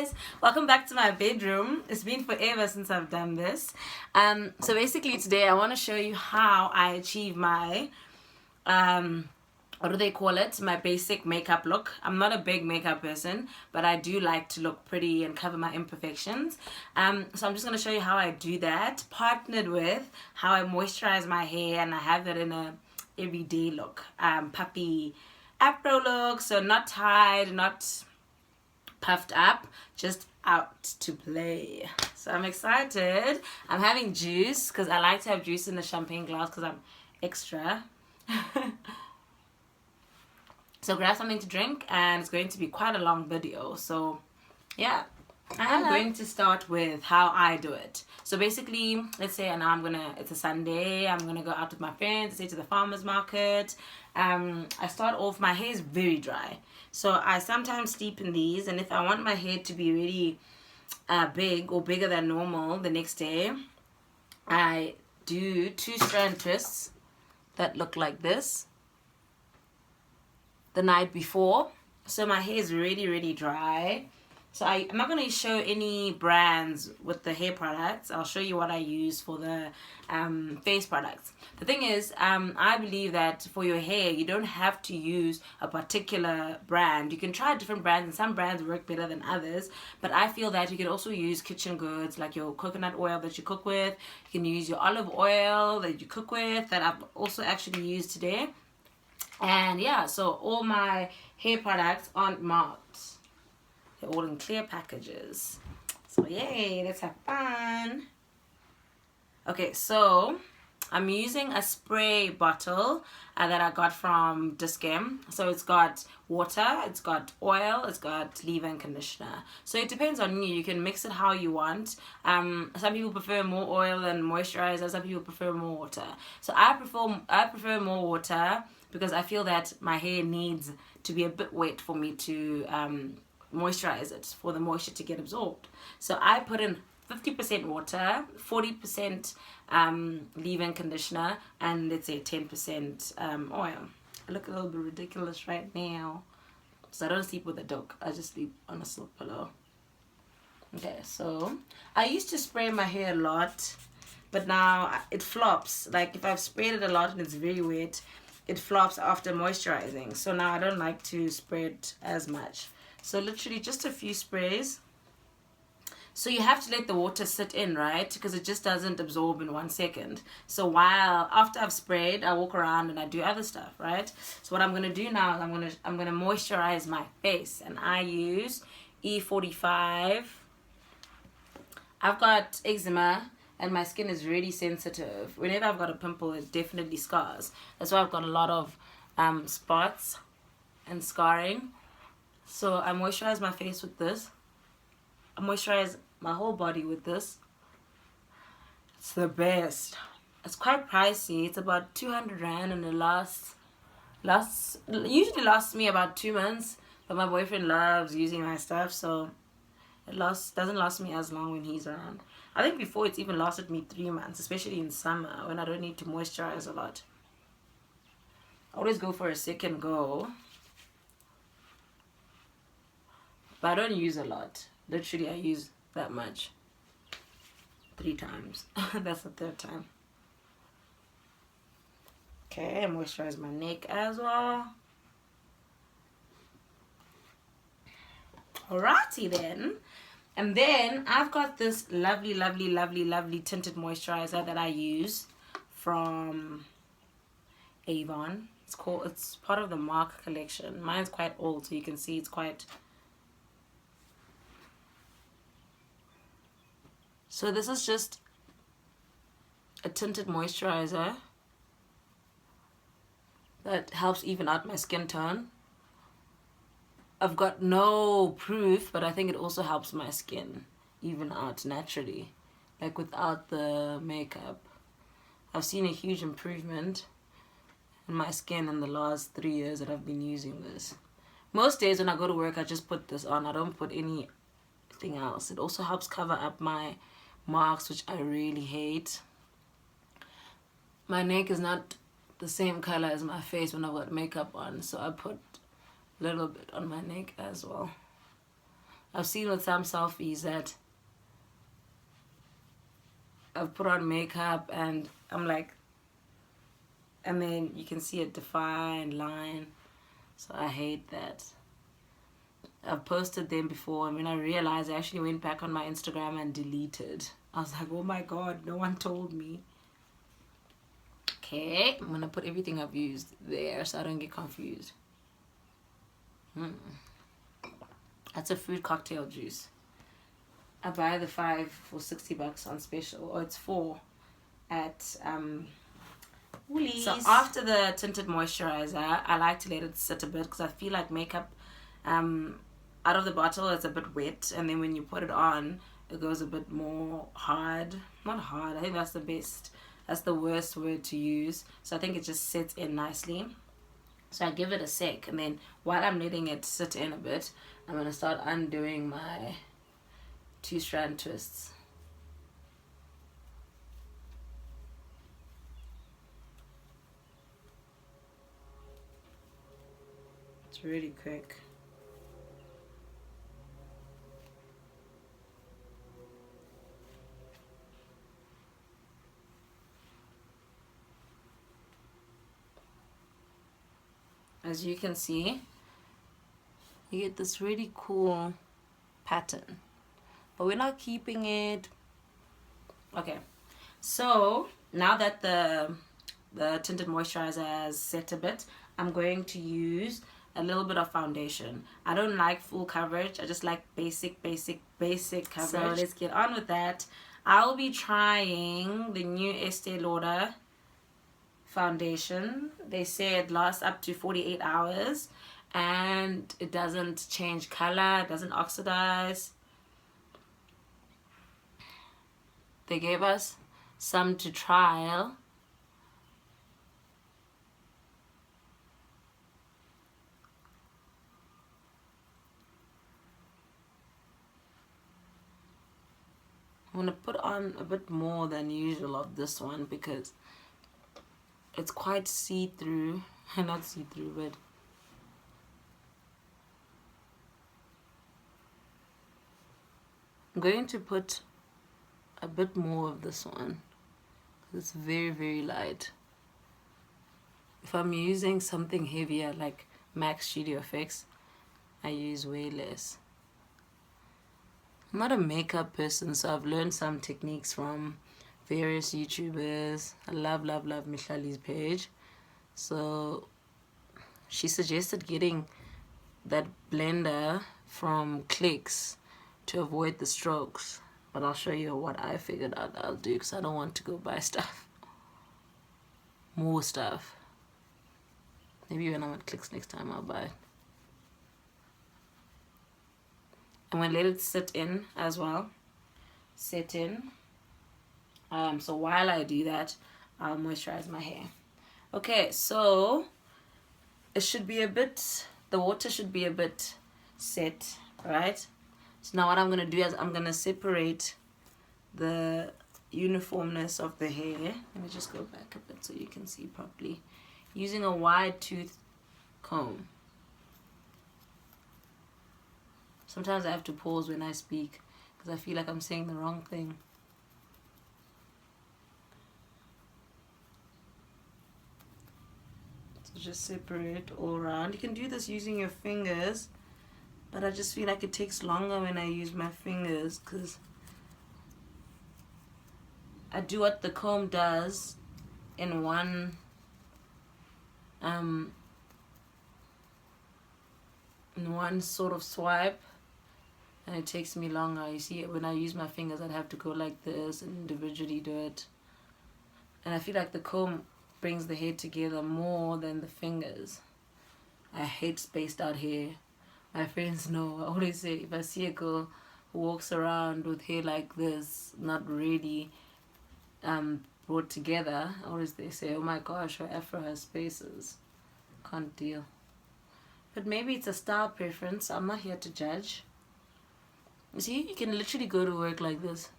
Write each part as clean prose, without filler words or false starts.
guys, welcome back to my bedroom. It's been forever since I've done this. So basically today I want to show you how I achieve my what do they call it, my basic makeup look. I'm not a big makeup person, but I do like to look pretty and cover my imperfections. So I'm just going to show you how I do that, partnered with how I moisturize my hair, and I have that in a everyday look, puppy Afro look, so not tied, not puffed up, just out to play. So I'm excited. I'm having juice because I like to have juice in the champagne glass because I'm extra. So grab something to drink, and it's going to be quite a long video. So yeah, I'm going to start with how I do it. So basically, let's say now it's a Sunday, I'm gonna go out with my friends, say to the farmer's market. I start off, my hair is very dry, so I sometimes steep in these, and if I want my hair to be really big or bigger than normal the next day, I do 2-strand twists that look like this the night before, so my hair is really dry. So I'm not going to show any brands with the hair products. I'll show you what I use for the face products. The thing is, I believe that for your hair, you don't have to use a particular brand. You can try different brands, and some brands work better than others. But I feel that you can also use kitchen goods, like your coconut oil that you cook with. You can use your olive oil that you cook with, that I've also actually used today. And yeah, so all my hair products aren't marked. They're all in clear packages. So yay, let's have fun. Okay, so I'm using a spray bottle that I got from Discam. So it's got water, it's got oil, it's got leave-in conditioner. So it depends on you. You can mix it how you want. Some people prefer more oil than moisturizer. Some people prefer more water. So I prefer more water because I feel that my hair needs to be a bit wet for me to moisturize it, for the moisture to get absorbed. So I put in 50% water, 40% leave-in conditioner, and let's say 10% oil. I look a little bit ridiculous right now because I don't sleep with a dog. I just sleep on a silk pillow. Okay, so I used to spray my hair a lot, but now it flops. Like if I've sprayed it a lot and it's very wet, it flops after moisturizing. So now I don't like to spray it as much. So literally just a few sprays. So you have to let the water sit in, right? Because it just doesn't absorb in 1 second. So after I've sprayed, I walk around and I do other stuff, right? So what I'm gonna do now is I'm gonna moisturize my face, and I use E45. I've got eczema and my skin is really sensitive. Whenever I've got a pimple, it definitely scars. That's why I've got a lot of spots and scarring. So I moisturize my face with this. I moisturize my whole body with this. It's the best. It's quite pricey. It's about 200 Rand, and it usually lasts me about 2 months. But my boyfriend loves using my stuff, so it doesn't last me as long when he's around. I think before it's even lasted me 3 months, especially in summer when I don't need to moisturize a lot. I always go for a second go. But I don't use a lot. Literally, I use that much 3 times. That's the 3rd time. Okay, I moisturize my neck as well. Alrighty then. And then I've got this lovely tinted moisturizer that I use from Avon. It's part of the Mark collection. Mine's quite old, so you can see it's quite. So this is just a tinted moisturizer that helps even out my skin tone. I've got no proof, but I think it also helps my skin even out naturally, like without the makeup. I've seen a huge improvement in my skin in the last 3 years that I've been using this. Most days when I go to work, I just put this on. I don't put anything else. It also helps cover up my marks, which I really hate. My neck is not the same color as my face when I've got makeup on, so I put a little bit on my neck as well. I've seen with some selfies that I've put on makeup and I'm like, and then you can see a defined line. So I hate that. I've posted them before, and when I realized, I actually went back on my Instagram and deleted. I was like, oh my god, no one told me. Okay, I'm gonna put everything I've used there so I don't get confused. That's a fruit cocktail juice. I buy the 5 for $60 on special, or it's 4 at Woolies. So after the tinted moisturizer, I like to let it sit a bit because I feel like makeup out of the bottle is a bit wet, and then when you put it on, it goes a bit more hard. Not hard, I think that's the best. That's the worst word to use. So I think it just sits in nicely. So I give it a sec, and then while I'm letting it sit in a bit, I'm going to start undoing my 2-strand twists. It's really quick. As you can see, you get this really cool pattern, but we're not keeping it. Okay, so now that the tinted moisturizer has set a bit, I'm going to use a little bit of foundation. I don't like full coverage, I just like basic coverage. So let's get on with that. I'll be trying the new Estee Lauder foundation. They say it lasts up to 48 hours and it doesn't change color, it doesn't oxidize. They gave us some to trial. I'm going to put on a bit more than usual of this one because it's quite see-through. Not see-through, but I'm going to put a bit more of this one. It's very, very light. If I'm using something heavier like MAC Studio Effects, I use way less. I'm not a makeup person, so I've learned some techniques from various YouTubers. I love Mihlali's page. So she suggested getting that blender from Clicks to avoid the strokes. But I'll show you what I figured out I'll do because I don't want to go buy stuff. More stuff. Maybe when I'm at Clicks next time I'll buy it. I'm going to let it sit in as well. Sit in. So while I do that, I'll moisturize my hair. Okay, so it should be a bit, the water should be a bit set, right? So now what I'm going to do is I'm going to separate the uniformness of the hair. Let me just go back a bit so you can see properly. Using a wide tooth comb. Sometimes I have to pause when I speak because I feel like I'm saying the wrong thing. So just separate all around. You can do this using your fingers, but I just feel like it takes longer when I use my fingers because I do what the comb does in one sort of swipe, and it takes me longer. You see, when I use my fingers, I'd have to go like this and individually do it. And I feel like the comb brings the hair together more than the fingers. I hate spaced out hair. My friends know. I always say if I see a girl who walks around with hair like this, not really brought together, they say, oh my gosh, her Afro has spaces. Can't deal. But maybe it's a style preference. I'm not here to judge. You see, you can literally go to work like this.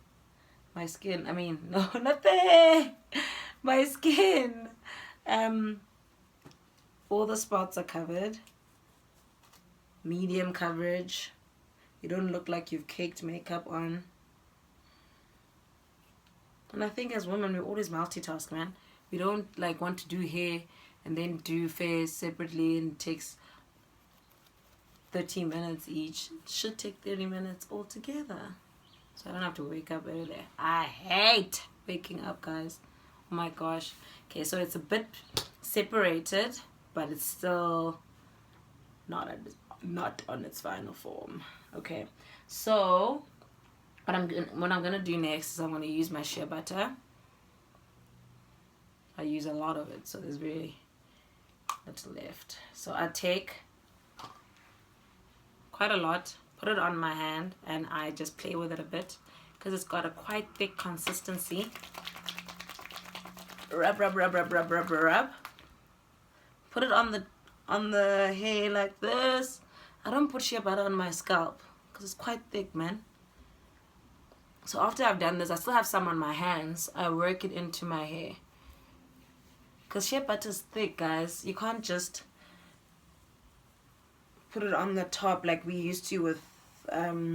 My skin, no, not there. My skin. All the spots are covered. Medium coverage. you don't look like you've caked makeup on. And I think as women, we always multitask, man. We don't like want to do hair and then do face separately, and it takes 30 minutes each. It should take 30 minutes altogether. So I don't have to wake up early. I hate waking up, guys. Oh my gosh. Okay, so it's a bit separated, but it's still not on its final form. Okay, so what I'm gonna do next is I'm gonna use my shea butter. I use a lot of it, so there's very little left. So I take quite a lot, put it on my hand, and I just play with it a bit because it's got a quite thick consistency. Rub, rub, rub, rub, rub, rub, rub. Put it on the hair like this. I don't put shea butter on my scalp because it's quite thick, man. So after I've done this, I still have some on my hands. I work it into my hair. Because shea butter is thick, guys. You can't just put it on the top like we used to with our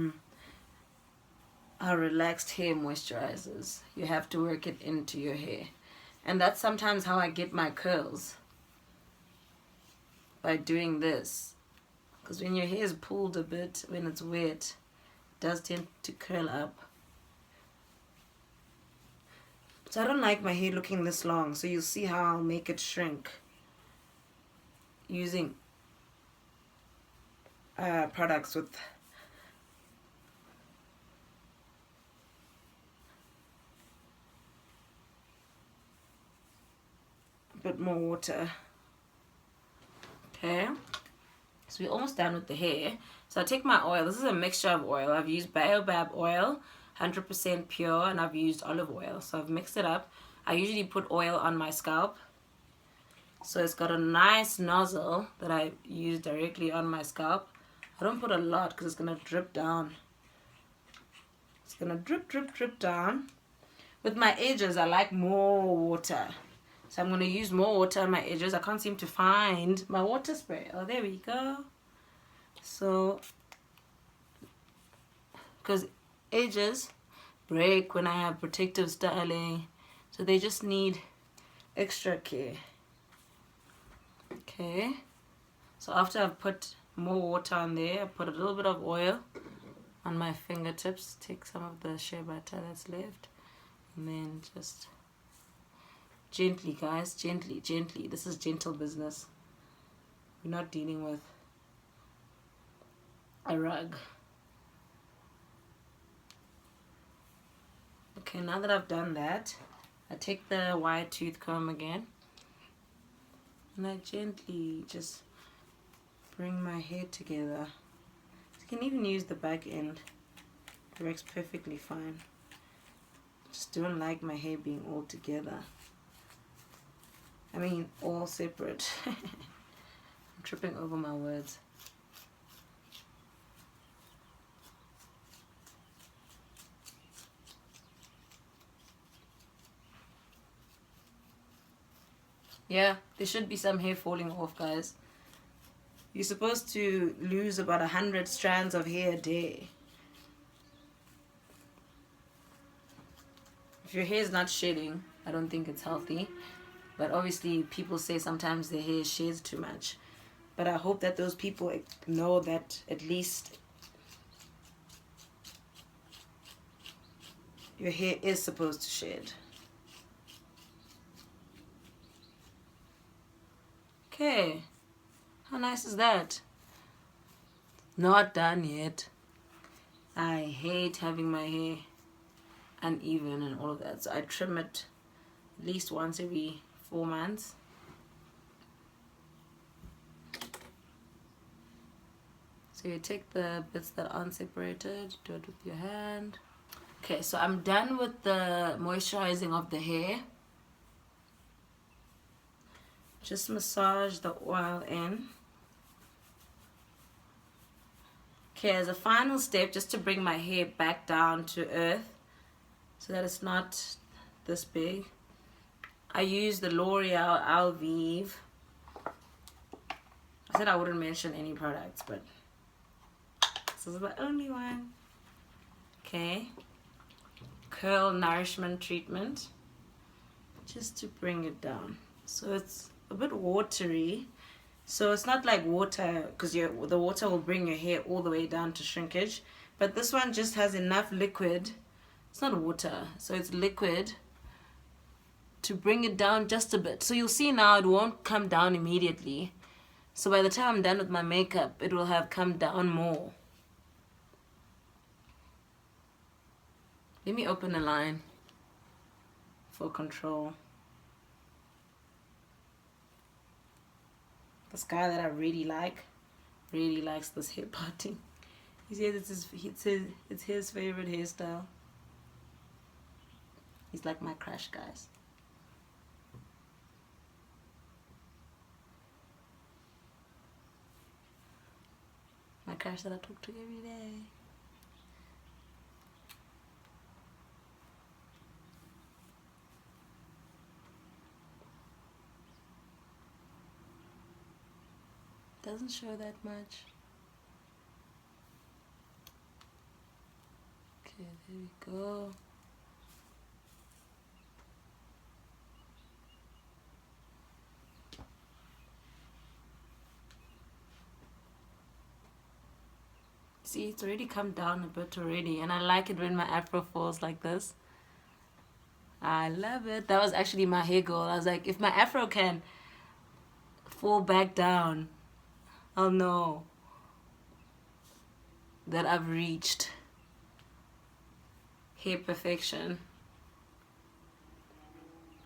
relaxed hair moisturizers. You have to work it into your hair. And that's sometimes how I get my curls. By doing this. Because when your hair is pulled a bit, when it's wet, it does tend to curl up. So I don't like my hair looking this long, so you'll see how I'll make it shrink using products with a bit more water. Okay, so we're almost done with the hair. So I take my oil. This is a mixture of oil. I've used baobab oil, 100% pure, and I've used olive oil. So I've mixed it up. I usually put oil on my scalp. So it's got a nice nozzle that I use directly on my scalp. I don't put a lot because it's going to drip down. It's going to drip, drip, drip down. With my edges, I like more water. So I'm going to use more water on my edges. I can't seem to find my water spray. Oh, there we go. So, because edges break when I have protective styling, so they just need extra care. Okay, so after I've put more water on there, I put a little bit of oil on my fingertips, take some of the shea butter that's left, and then just gently, guys, gently, gently. This is gentle business. We're not dealing with a rug. Okay, now that I've done that, I take the wire tooth comb again and I gently just bring my hair together. You can even use the back end. It works perfectly fine. Just don't like my hair being all together. I mean, all separate. I'm tripping over my words. Yeah, there should be some hair falling off, guys. You're supposed to lose about 100 strands of hair a day. If your hair is not shedding, I don't think it's healthy. But obviously, people say sometimes their hair sheds too much. But I hope that those people know that at least your hair is supposed to shed. Okay, how nice is that? Not done yet. I hate having my hair uneven and all of that, so I trim it at least once every 4 months. So you take the bits that aren't separated, do it with your hand. Okay, so I'm done with the moisturizing of the hair. Just massage the oil in. Okay, as a final step, just to bring my hair back down to earth so that it's not this big, I use the L'Oreal Alvive. I said I wouldn't mention any products, but This is the only one. Okay. Curl nourishment treatment. Just to bring it down. So it's a bit watery. So it's not like water, because the water will bring your hair all the way down to shrinkage. But this one just has enough liquid. It's not water, so it's liquid to bring it down just a bit. So you'll see now it won't come down immediately. So by the time I'm done with my makeup, it will have come down more. Let me open a line for control. This guy that I really likes this hair parting. He says it's his favorite hairstyle. He's like my crush, guys. My crush that I talk to every day. Doesn't show that much. Okay, there we go. See, it's already come down a bit already, and I like it when my afro falls like this. I love it. That was actually my hair goal. I was like, if my afro can fall back down, I'll know that I've reached hair perfection.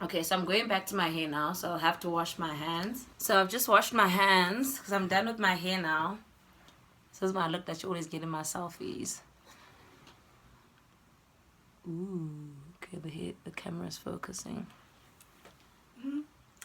Okay, so I'm going back to my hair now, so I'll have to wash my hands. So I've just washed my hands because I'm done with my hair now. This is my look that you always get in my selfies. Ooh, okay, the camera's focusing.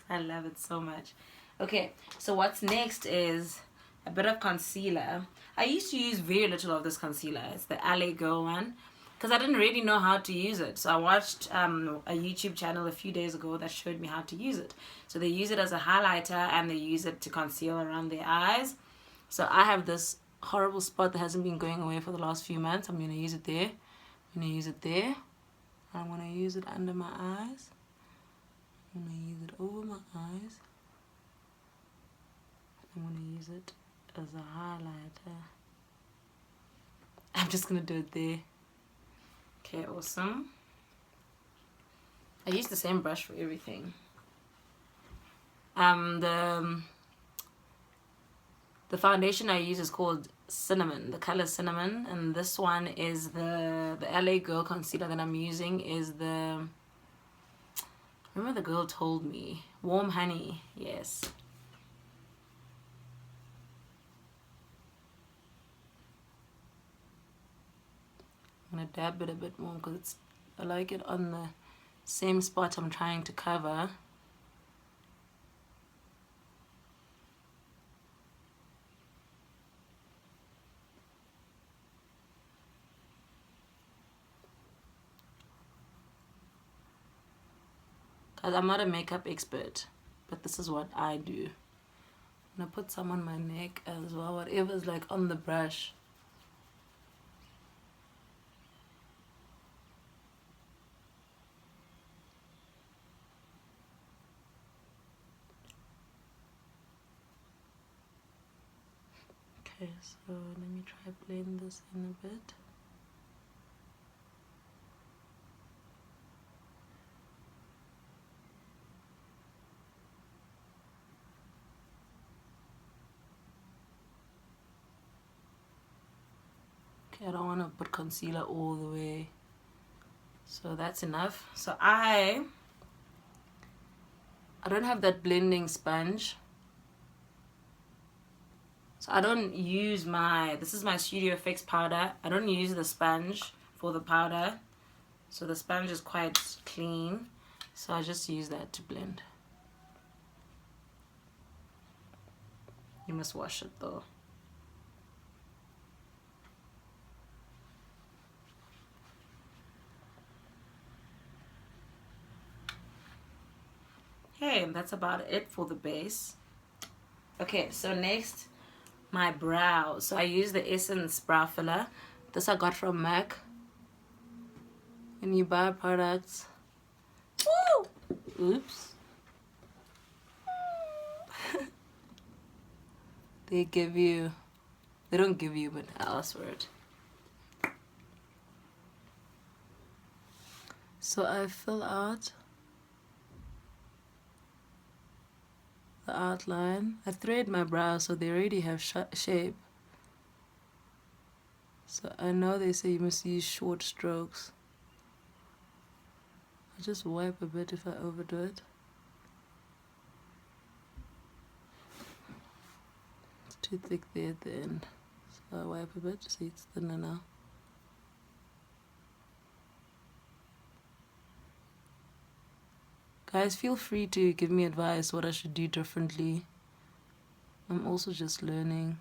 I love it so much. Okay, so what's next is a bit of concealer. I used to use very little of this concealer. It's the LA Girl one, because I didn't really know how to use it. So I watched a YouTube channel a few days ago that showed me how to use it. So they use it as a highlighter and they use it to conceal around their eyes. So I have this horrible spot that hasn't been going away for the last few months. I'm going to use it there. I'm going to use it there. I'm going to use it under my eyes. I'm going to use it over my eyes. I'm going to use it as a highlighter. I'm just going to do it there. Okay, awesome. I use the same brush for everything. The foundation I use is called Cinnamon, the color Cinnamon, and this one is the LA Girl concealer that I'm using is the, remember the girl told me, Warm Honey, yes. I'm gonna dab it a bit more because I like it on the same spot I'm trying to cover. Because I'm not a makeup expert, but this is what I do. I'm gonna put some on my neck as well, whatever's like on the brush. Okay, so let me try blend this in a bit. Okay, I don't want to put concealer all the way. So that's enough. So I don't have that blending sponge. So I don't use this is my Studio Fix powder. I don't use the sponge for the powder. So the sponge is quite clean. So I just use that to blend. You must wash it though. Okay, that's about it for the base. Okay, so next my brow. So I use the Essence Brow Filler. This I got from MAC. When you buy products, woo! Oops. They don't give you, but I'll ask for it. So I fill out the outline. I thread my brows so they already have shape. So I know they say you must use short strokes. I just wipe a bit if I overdo it. It's too thick there at the end. So I wipe a bit, see it's thinner now. Guys, feel free to give me advice what I should do differently. I'm also just learning.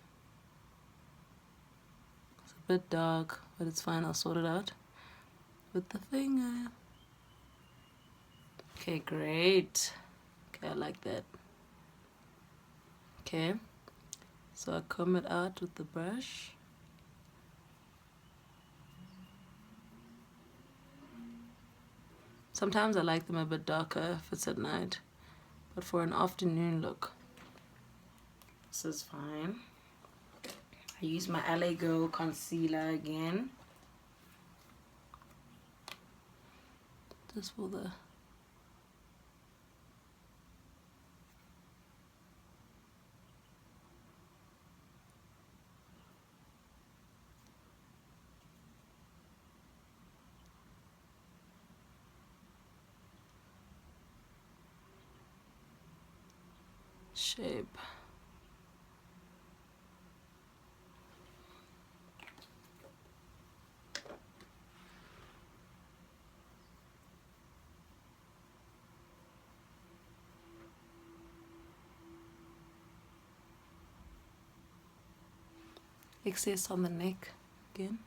It's a bit dark, but it's fine, I'll sort it out with the finger. Okay, great. Okay, I like that. Okay, so I comb it out with the brush. Sometimes I like them a bit darker if it's at night, but for an afternoon look, this is fine. I use my LA Girl concealer again. Just for the shape. Excess on the neck again.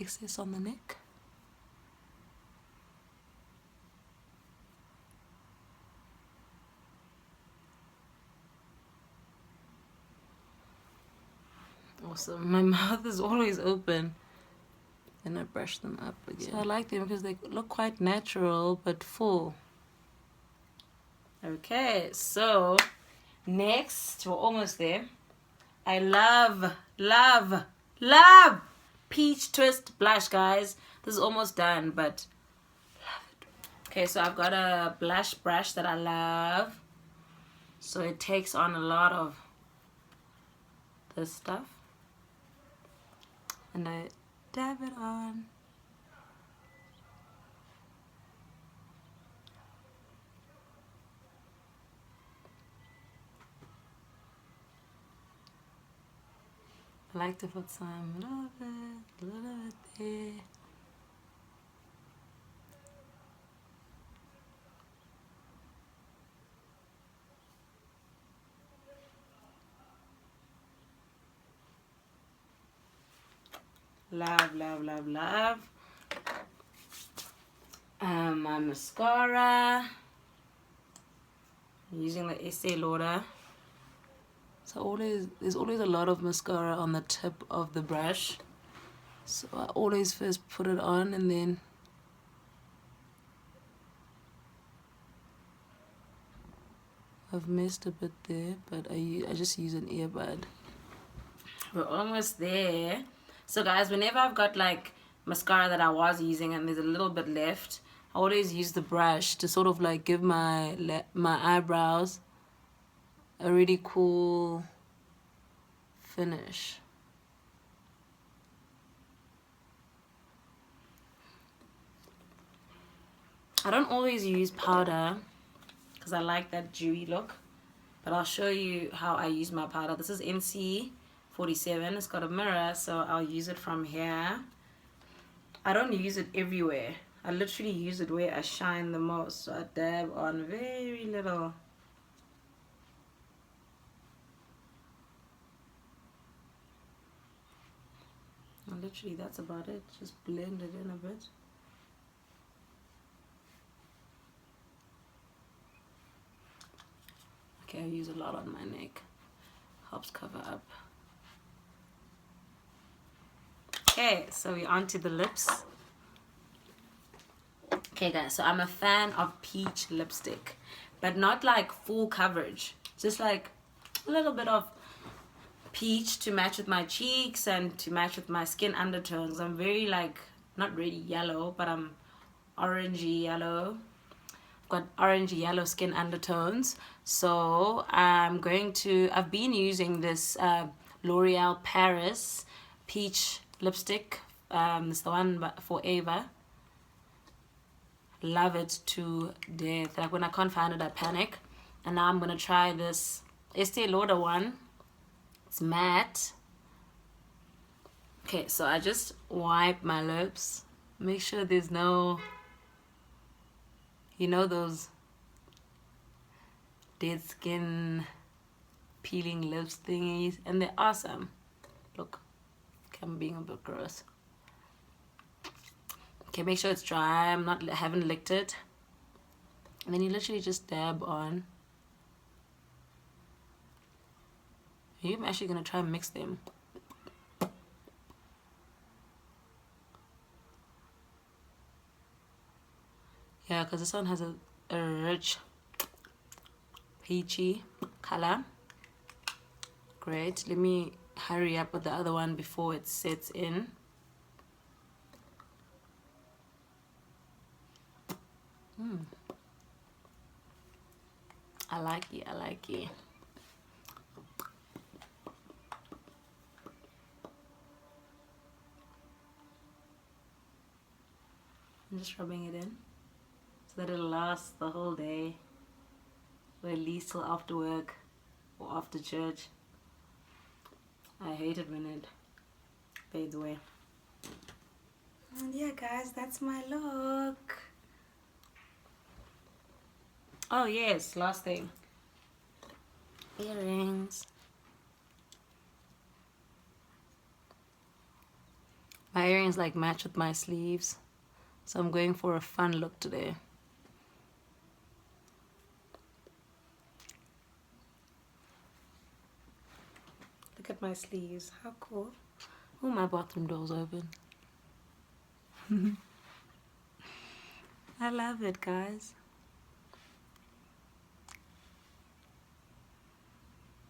Excess on the neck. Awesome. My mouth is always open. Then I brush them up again. So I like them because they look quite natural but full. Okay, so next, we're almost there. I love Peach Twist blush, guys. This is almost done, but love it. Okay, so I've got a blush brush that I love. So it takes on a lot of this stuff. And I dab it on. I like to put some, a little bit there. Love. My mascara. I'm using the Estee Lauder. So there's always a lot of mascara on the tip of the brush. So I always first put it on and then I've messed a bit there, but I just use an earbud. We're almost there. So guys, whenever I've got like mascara that I was using and there's a little bit left, I always use the brush to sort of like give my eyebrows a really cool finish. I don't always use powder because I like that dewy look, but I'll show you how I use my powder. This is NC47. It's got a mirror, so I'll use it from here. I don't use it everywhere. I literally use it where I shine the most. So I dab on very little. And literally that's about it. Just blend it in a bit. use a lot on my neck. Helps cover up. Okay, so we're on to the lips. Okay guys, so I'm a fan of peach lipstick, but not like full coverage, just like a little bit of peach to match with my cheeks and to match with my skin undertones. I'm very like, not really yellow, but I'm orangey yellow. Got orangey yellow skin undertones. So I've been using this L'Oreal Paris peach lipstick. It's the one for Ava. Love it to death. Like when I can't find it, I panic. And now I'm gonna try this Estee Lauder one. It's matte. Okay, so I just wipe my lips. Make sure there's no, you know, those dead skin peeling lips thingies, and they're awesome. Look, I'm being a bit gross. Okay, make sure it's dry. I haven't licked it. And then you literally just dab on. I'm actually gonna try and mix them. Yeah, because this one has a rich peachy color. Great. Let me hurry up with the other one before it sets in. I like it. I like it. I'm just rubbing it in so that it'll last the whole day, or at least till after work or after church. I hate it when it fades away. And yeah guys, that's my look. Oh yes, last thing. Earrings. My earrings like match with my sleeves, so I'm going for a fun look today. Look at my sleeves, how cool. Oh, my bathroom door's open. I love it, guys.